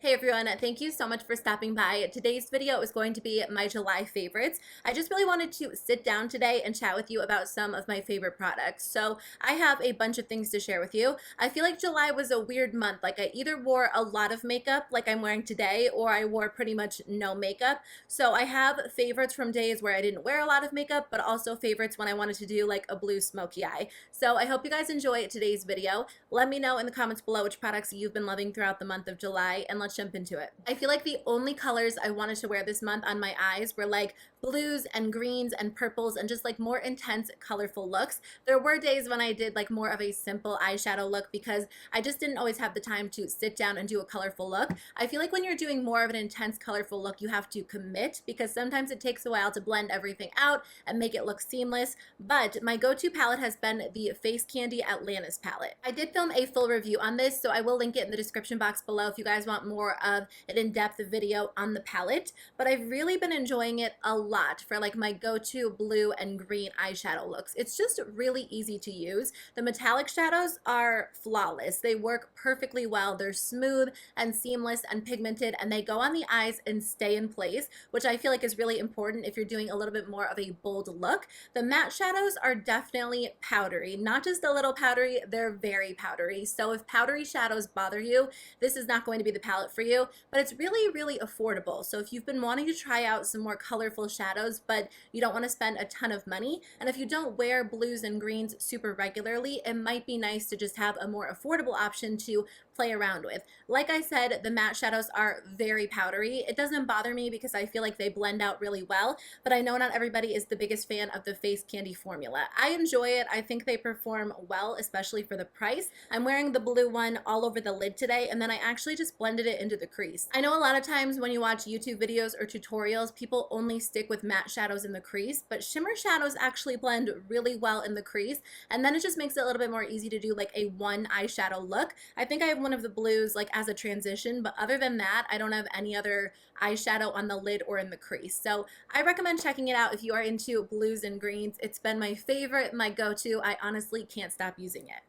Hey everyone, thank you so much for stopping by. Today's video is going to be my July favorites. I just really wanted to sit down today and chat with you about some of my favorite products. So I have a bunch of things to share with you. I feel like July was a weird month. Like I either wore a lot of makeup like I'm wearing today, or I wore pretty much no makeup. So I have favorites from days where I didn't wear a lot of makeup, but also favorites when I wanted to do like a blue smoky eye. So I hope you guys enjoy today's video. Let me know in the comments below which products you've been loving throughout the month of July, and let's jump into it. I feel like the only colors I wanted to wear this month on my eyes were like blues and greens and purples and just like more intense colorful looks. There were days when I did like more of a simple eyeshadow look because I just didn't always have the time to sit down and do a colorful look. I feel like when you're doing more of an intense colorful look, you have to commit because sometimes it takes a while to blend everything out and make it look seamless. But my go-to palette has been the Face Candy Atlantis palette. I did film a full review on this, so I will link it in the description box below if you guys want more of an in-depth video on the palette. But I've really been enjoying it a lot for like my go-to blue and green eyeshadow looks. It's just really easy to use. The metallic shadows are flawless. They work perfectly well. They're smooth and seamless and pigmented, and they go on the eyes and stay in place, which I feel like is really important if you're doing a little bit more of a bold look. The matte shadows are definitely powdery, not just a little powdery, they're very powdery. So if powdery shadows bother you, this is not going to be the palette for you, but it's really affordable. So if you've been wanting to try out some more colorful shadows, but you don't want to spend a ton of money, and if you don't wear blues and greens super regularly, it might be nice to just have a more affordable option to play around with. Like I said, the matte shadows are very powdery. It doesn't bother me because I feel like they blend out really well, but I know not everybody is the biggest fan of the Face Candy formula. I enjoy it. I think they perform well, especially for the price. I'm wearing the blue one all over the lid today, and then I actually just blended it into the crease. I know a lot of times when you watch YouTube videos or tutorials, people only stick with matte shadows in the crease, but shimmer shadows actually blend really well in the crease, and then it just makes it a little bit more easy to do like a one eyeshadow look. I think I have one of the blues like as a transition, but other than that, I don't have any other eyeshadow on the lid or in the crease. So I recommend checking it out if you are into blues and greens. It's been my favorite, my go-to. I honestly can't stop using it.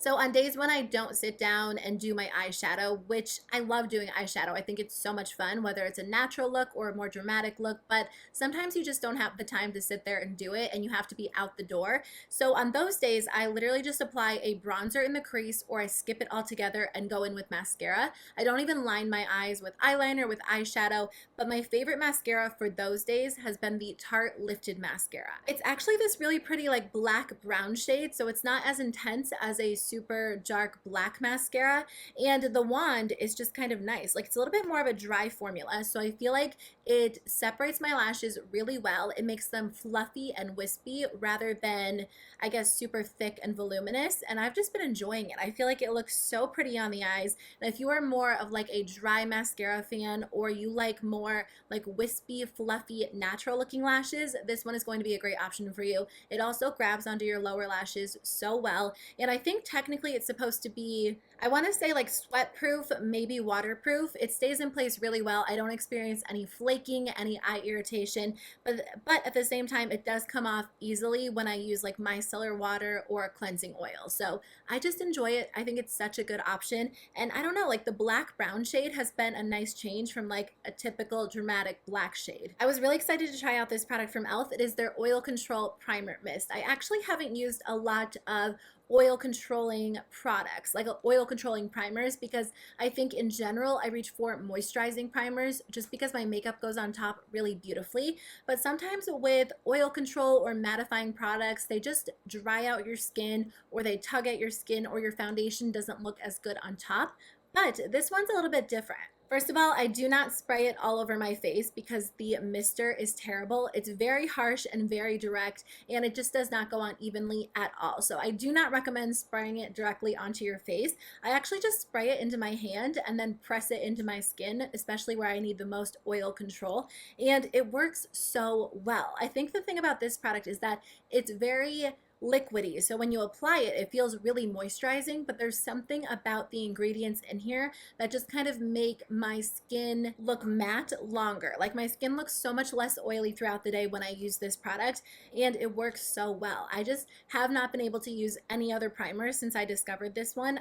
So on days when I don't sit down and do my eyeshadow, which I love doing eyeshadow, I think it's so much fun, whether it's a natural look or a more dramatic look, but sometimes you just don't have the time to sit there and do it and you have to be out the door. So on those days, I literally just apply a bronzer in the crease, or I skip it altogether and go in with mascara. I don't even line my eyes with eyeliner, with eyeshadow, but my favorite mascara for those days has been the Tarte Lifted Mascara. It's actually this really pretty like black brown shade, so it's not as intense as a super dark black mascara, and the wand is just kind of nice. Like it's a little bit more of a dry formula, so I feel like it separates my lashes really well. It makes them fluffy and wispy rather than, I guess, super thick and voluminous, and I've just been enjoying it. I feel like it looks so pretty on the eyes, and if you are more of like a dry mascara fan, or you like more like wispy, fluffy, natural looking lashes, this one is going to be a great option for you. It also grabs onto your lower lashes so well, and I think technically it's supposed to be, I want to say like sweat proof, maybe waterproof. It stays in place really well. I don't experience any flaking, any eye irritation, but at the same time, it does come off easily when I use like micellar water or cleansing oil. So I just enjoy it. I think it's such a good option. And I don't know, like the black brown shade has been a nice change from like a typical dramatic black shade. I was really excited to try out this product from E.L.F. It is their Oil Control Primer Mist. I actually haven't used a lot of oil controlling products, like oil controlling primers, because I think in general I reach for moisturizing primers just because my makeup goes on top really beautifully. But sometimes with oil control or mattifying products, they just dry out your skin, or they tug at your skin, or your foundation doesn't look as good on top. But this one's a little bit different. First of all, I do not spray it all over my face because the mister is terrible. It's very harsh and very direct, and it just does not go on evenly at all. So I do not recommend spraying it directly onto your face. I actually just spray it into my hand and then press it into my skin, especially where I need the most oil control, and it works so well. I think the thing about this product is that it's very liquidy. So when you apply it, it feels really moisturizing, but there's something about the ingredients in here that just kind of make my skin look matte longer. Like my skin looks so much less oily throughout the day when I use this product, and it works so well. I just have not been able to use any other primer since I discovered this one.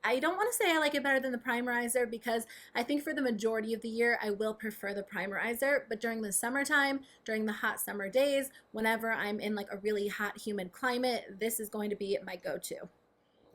I don't want to say I like it better than the primerizer because I think for the majority of the year I will prefer the primerizer, but during the summertime, during the hot summer days, whenever I'm in like a really hot humid climate, this is going to be my go-to.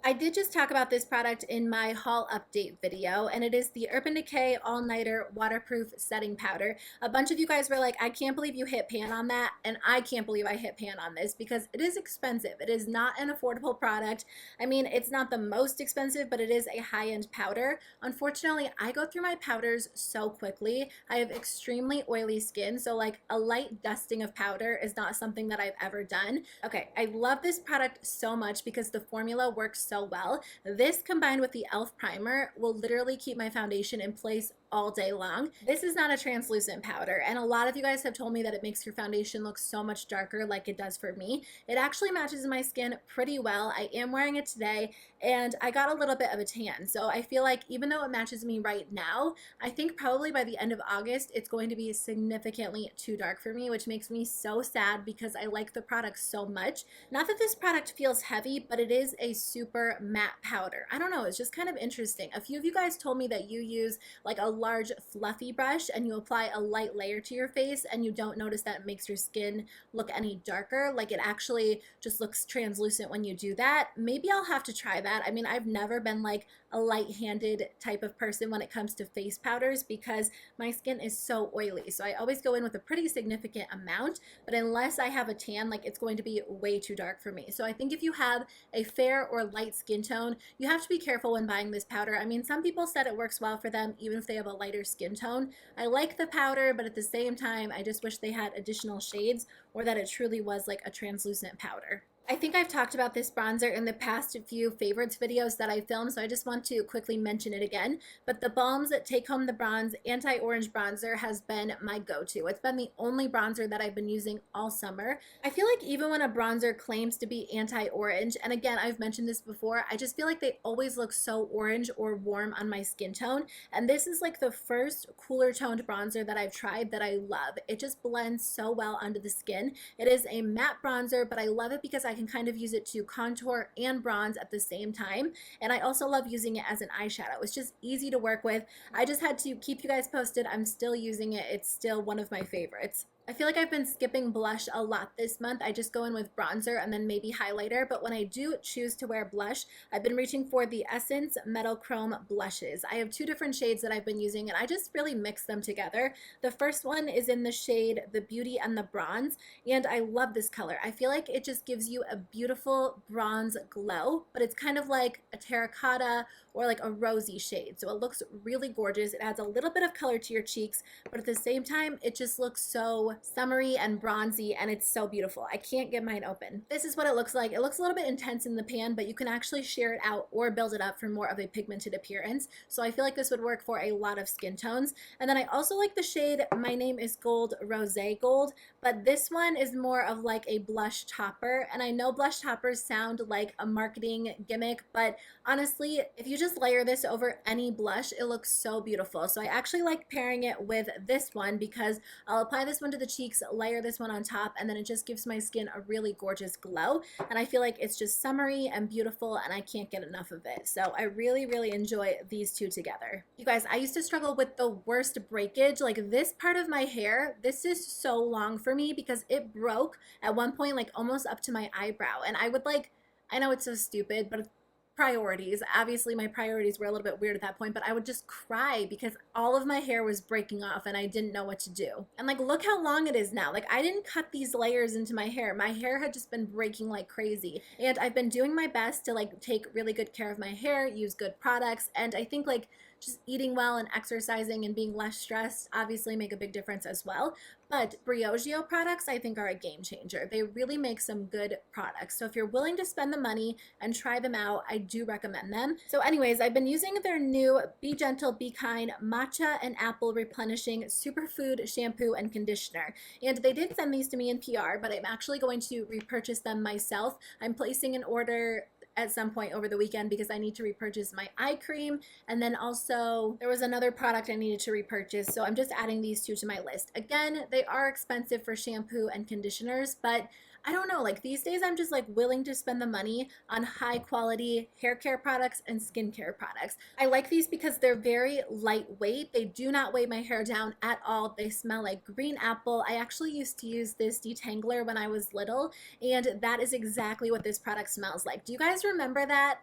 I did just talk about this product in my haul update video, and it is the Urban Decay All Nighter Waterproof Setting Powder. A bunch of you guys were like, I can't believe you hit pan on that, and I can't believe I hit pan on this because it is expensive. It is not an affordable product. I mean, it's not the most expensive, but it is a high-end powder. Unfortunately, I go through my powders so quickly. I have extremely oily skin, so like a light dusting of powder is not something that I've ever done. Okay, I love this product so much because the formula works so well. This combined with the E.L.F. primer will literally keep my foundation in place all day long. This is not a translucent powder, and a lot of you guys have told me that it makes your foundation look so much darker like it does for me. It actually matches my skin pretty well. I am wearing it today, and I got a little bit of a tan, so I feel like even though it matches me right now, I think probably by the end of August it's going to be significantly too dark for me, which makes me so sad because I like the product so much. Not that this product feels heavy, but it is a super matte powder. I don't know, it's just kind of interesting. A few of you guys told me that you use like a large fluffy brush and you apply a light layer to your face and you don't notice that it makes your skin look any darker. Like it actually just looks translucent when you do that. Maybe I'll have to try that. I mean, I've never been like a light-handed type of person when it comes to face powders because my skin is so oily. So I always go in with a pretty significant amount, but unless I have a tan, like it's going to be way too dark for me. So I think if you have a fair or light skin tone, you have to be careful when buying this powder. I mean, some people said it works well for them even if they have a lighter skin tone. I like the powder, but at the same time, I just wish they had additional shades or that it truly was like a translucent powder. I think I've talked about this bronzer in the past few favorites videos that I filmed, so I just want to quickly mention it again. But theBalm's Take Home the Bronze Anti-Orange Bronzer has been my go-to. It's been the only bronzer that I've been using all summer. I feel like even when a bronzer claims to be anti-orange, and again, I've mentioned this before, I just feel like they always look so orange or warm on my skin tone. And this is like the first cooler toned bronzer that I've tried that I love. It just blends so well onto the skin. It is a matte bronzer, but I love it because I can kind of use it to contour and bronze at the same time. And I also love using it as an eyeshadow. It's just easy to work with. I just had to keep you guys posted. I'm still using it. It's still one of my favorites. I feel like I've been skipping blush a lot this month. I just go in with bronzer and then maybe highlighter, but when I do choose to wear blush, I've been reaching for the Essence Metal Chrome blushes. I have two different shades that I've been using and I just really mix them together. The first one is in the shade The Beauty and the Bronze, and I love this color. I feel like it just gives you a beautiful bronze glow, but it's kind of like a terracotta or like a rosy shade. So it looks really gorgeous. It adds a little bit of color to your cheeks, but at the same time, it just looks so summery and bronzy, and it's so beautiful. I can't get mine open. This is what it looks like. It looks a little bit intense in the pan, but you can actually sheer it out or build it up for more of a pigmented appearance. So I feel like this would work for a lot of skin tones. And then I also like the shade My Name is Gold Rosé Gold, but this one is more of like a blush topper. And I know blush toppers sound like a marketing gimmick, but honestly, if you just layer this over any blush, it looks so beautiful. So I actually like pairing it with this one because I'll apply this one to the cheeks, layer this one on top, and then it just gives my skin a really gorgeous glow. And I feel like it's just summery and beautiful, and I can't get enough of it. So I really, really enjoy these two together. You guys, I used to struggle with the worst breakage. Like this part of my hair, this is so long for me because it broke at one point, like almost up to my eyebrow. And I would like, I know it's so stupid, but priorities. Obviously, my priorities were a little bit weird at that point, but I would just cry because all of my hair was breaking off and I didn't know what to do. And like, look how long it is now. Like, I didn't cut these layers into my hair. My hair had just been breaking like crazy. And I've been doing my best to like take really good care of my hair, use good products, and I think like just eating well and exercising and being less stressed obviously make a big difference as well. But Briogeo products I think are a game changer. They really make some good products. So if you're willing to spend the money and try them out, I do recommend them. So anyways, I've been using their new Be Gentle, Be Kind Matcha and Apple Replenishing Superfood shampoo and conditioner. And they did send these to me in PR, but I'm actually going to repurchase them myself. I'm placing an order at some point over the weekend because I need to repurchase my eye cream, and then also there was another product I needed to repurchase, so I'm just adding these two to my list. Again, they are expensive for shampoo and conditioners, but I don't know, like these days I'm just like willing to spend the money on high quality hair care products and skincare products. I like these because they're very lightweight. They do not weigh my hair down at all. They smell like green apple. I actually used to use this detangler when I was little, and that is exactly what this product smells like. Do you guys remember that?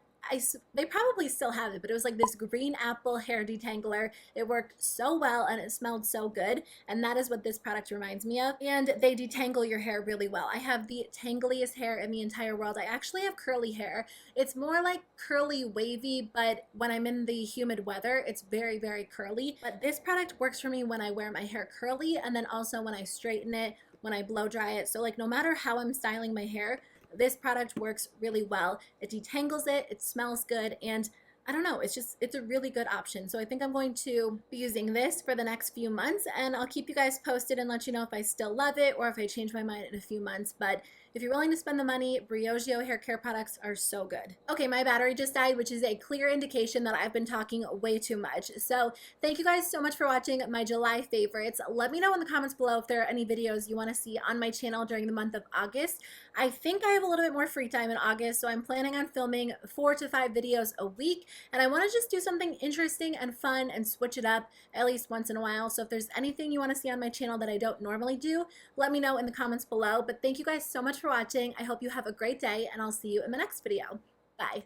They probably still have it, but it was like this green apple hair detangler. It worked so well and it smelled so good. And that is what this product reminds me of. And they detangle your hair really well. I have the tangliest hair in the entire world. I actually have curly hair. It's more like curly wavy, but when I'm in the humid weather, it's very, very curly. But this product works for me when I wear my hair curly and then also when I straighten it, when I blow dry it. So like no matter how I'm styling my hair, this product works really well. It detangles it, it smells good, and I don't know, it's a really good option. So I think I'm going to be using this for the next few months, and I'll keep you guys posted and let you know if I still love it or if I change my mind in a few months. But if you're willing to spend the money, Briogeo hair care products are so good. Okay, my battery just died, which is a clear indication that I've been talking way too much. So thank you guys so much for watching my July favorites. Let me know in the comments below if there are any videos you want to see on my channel during the month of August. I think I have a little bit more free time in August, so I'm planning on filming 4 to 5 videos a week, and I want to just do something interesting and fun and switch it up at least once in a while. So if there's anything you want to see on my channel that I don't normally do, let me know in the comments below. But thank you guys so much for watching. I hope you have a great day, and I'll see you in the next video. Bye.